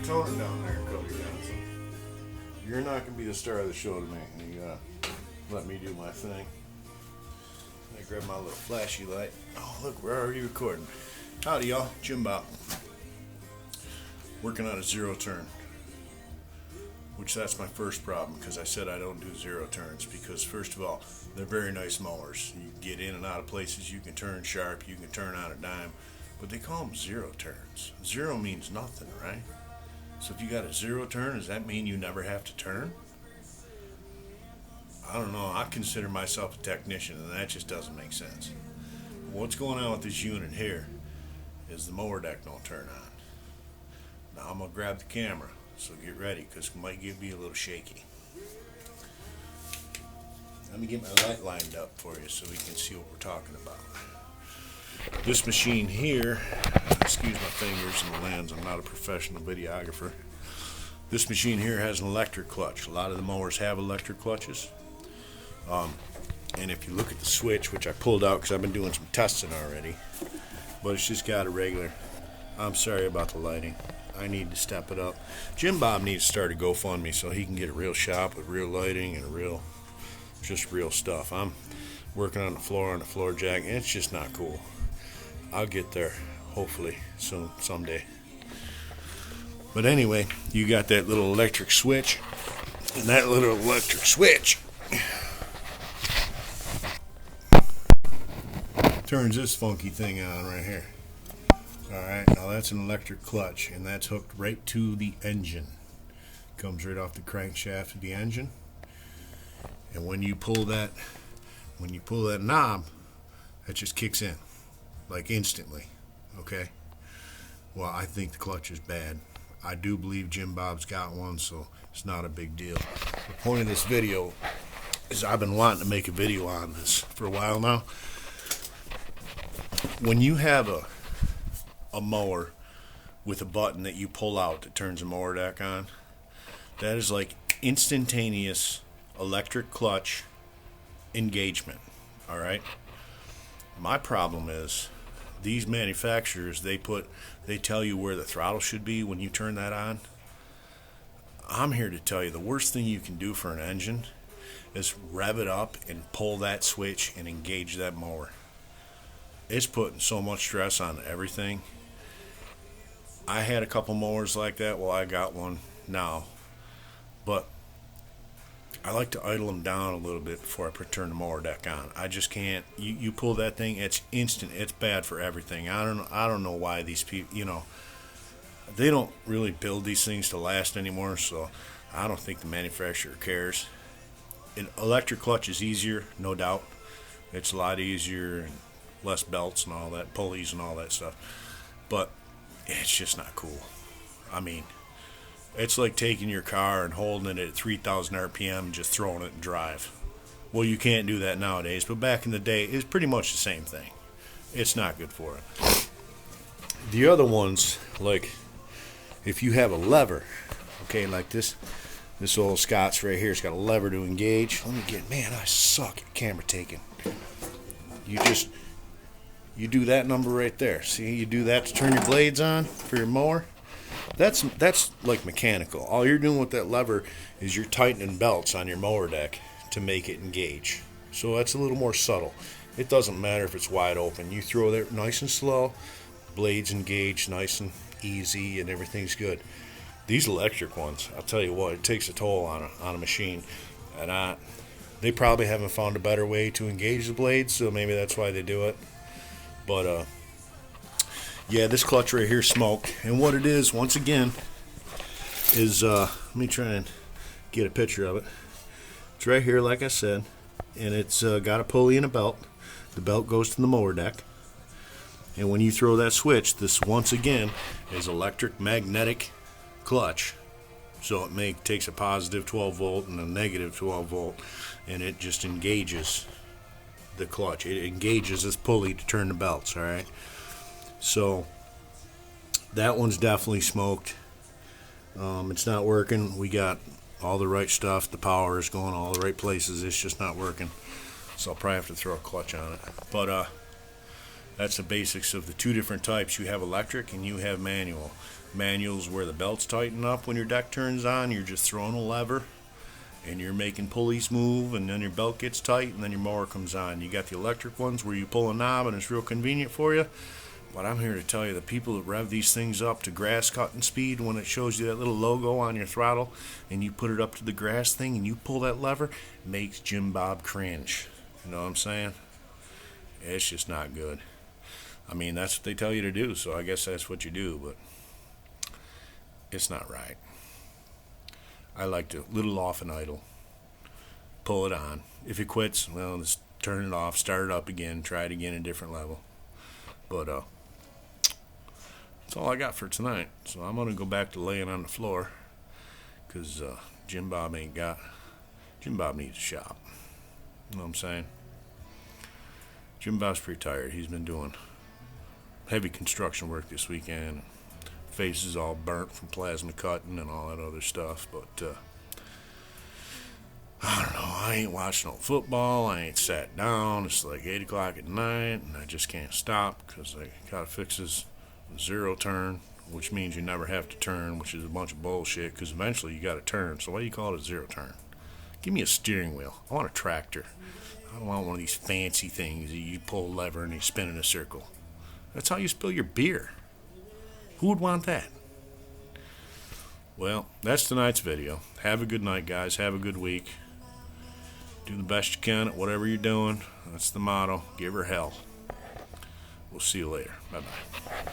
tone it down there, Cody Johnson. You're not going to be the star of the show to me. You gotta let me do my thing. I grab my little flashy light. Oh, look, we're already recording. Howdy, y'all. Jim Bob. Working on a zero turn. Which that's my first problem, because I said I don't do zero turns. Because, first of all, they're very nice mowers. You can get in and out of places. You can turn sharp. You can turn on a dime. But they call them zero turns. Zero means nothing, right? So if you got a zero turn, does that mean you never have to turn? I don't know. I consider myself a technician, and that just doesn't make sense. What's going on with this unit here is the mower deck don't turn on. Now I'm going to grab the camera, so get ready, because it might be a little shaky. Let me get my light lined up for you so we can see what we're talking about. This machine here, excuse my fingers and the lens, I'm not a professional videographer. This machine here has an electric clutch. A lot of the mowers have electric clutches. And if you look at the switch, which I pulled out because I've been doing some testing already, but it's just got a regular, I'm sorry about the lighting. I need to step it up. Jim Bob needs to start a GoFundMe so he can get a real shop with real lighting and just real stuff. I'm working on the floor jack, and it's just not cool. I'll get there, hopefully, someday. But anyway, you got that little electric switch, and that little electric switch turns this funky thing on right here. Alright, now that's an electric clutch, and that's hooked right to the engine. Comes right off the crankshaft of the engine. And when you pull that knob, that just kicks in. Like instantly. Okay? Well, I think the clutch is bad. I do believe Jim Bob's got one, so it's not a big deal. The point of this video is I've been wanting to make a video on this for a while now. When you have a mower with a button that you pull out that turns the mower deck on, that is like instantaneous electric clutch engagement. Alright? My problem is these manufacturers, they tell you where the throttle should be when you turn that on. I'm here to tell you the worst thing you can do for an engine is rev it up and pull that switch and engage that mower. It's putting so much stress on everything. I had a couple mowers like that. Well, I got one now, but I like to idle them down a little bit before I turn the mower deck on. I just can't. You pull that thing, it's instant. It's bad for everything. I don't know why these people, they don't really build these things to last anymore, so I don't think the manufacturer cares. An electric clutch is easier, no doubt. It's a lot easier and less belts and all that, pulleys and all that stuff. But it's just not cool. I mean, it's like taking your car and holding it at 3,000 RPM and just throwing it in drive. Well, you can't do that nowadays, but back in the day, it's pretty much the same thing. It's not good for it. The other ones, like if you have a lever, okay, like this old Scott's right here, it's got a lever to engage. Man, I suck at camera taking. You do that number right there. See, you do that to turn your blades on for your mower. That's like mechanical. All you're doing with that lever is you're tightening belts on your mower deck to make it engage. So that's a little more subtle. It doesn't matter if it's wide open. You throw it nice and slow, blades engage nice and easy, and everything's good. These electric ones, I'll tell you what, it takes a toll on a machine. And they probably haven't found a better way to engage the blades, so maybe that's why they do it. But yeah, this clutch right here smoked. And what it is, once again, is, let me try and get a picture of it. It's right here, like I said, and it's got a pulley and a belt. The belt goes to the mower deck. And when you throw that switch, this, once again, is electric magnetic clutch. So it takes a positive 12 volt and a negative 12 volt, and it just engages the clutch. It engages this pulley to turn the belts, alright? So that one's definitely smoked. It's not working. We got all the right stuff. The power is going all the right places. It's just not working. So I'll probably have to throw a clutch on it. But That's the basics of the two different types. You have electric and you have manual. Manual's where the belts tighten up when your deck turns on. You're just throwing a lever and you're making pulleys move, and then your belt gets tight and then your mower comes on. You got the electric ones where you pull a knob and it's real convenient for you. But I'm here to tell you, the people that rev these things up to grass cutting speed, when it shows you that little logo on your throttle and you put it up to the grass thing and you pull that lever, it makes Jim Bob cringe. You know what I'm saying? It's just not good. I mean, that's what they tell you to do, so I guess that's what you do, but it's not right. I like to little off and idle, pull it on. If it quits, well, just turn it off, start it up again, try it again at a different level. But that's all I got for tonight. So I'm gonna go back to laying on the floor, cause Jim Bob needs a shop. You know what I'm saying? Jim Bob's pretty tired. He's been doing heavy construction work this weekend. Face is all burnt from plasma cutting and all that other stuff. But I don't know. I ain't watched no football. I ain't sat down. It's like 8 o'clock at night, and I just can't stop because I gotta fix this zero turn, which means you never have to turn, which is a bunch of bullshit. Because eventually you gotta turn. So why do you call it a zero turn? Give me a steering wheel. I want a tractor. I don't want one of these fancy things that you pull a lever and you spin in a circle. That's how you spill your beer. Who would want that? Well, that's tonight's video. Have a good night, guys. Have a good week. Do the best you can at whatever you're doing. That's the motto. Give her hell. We'll see you later. Bye-bye.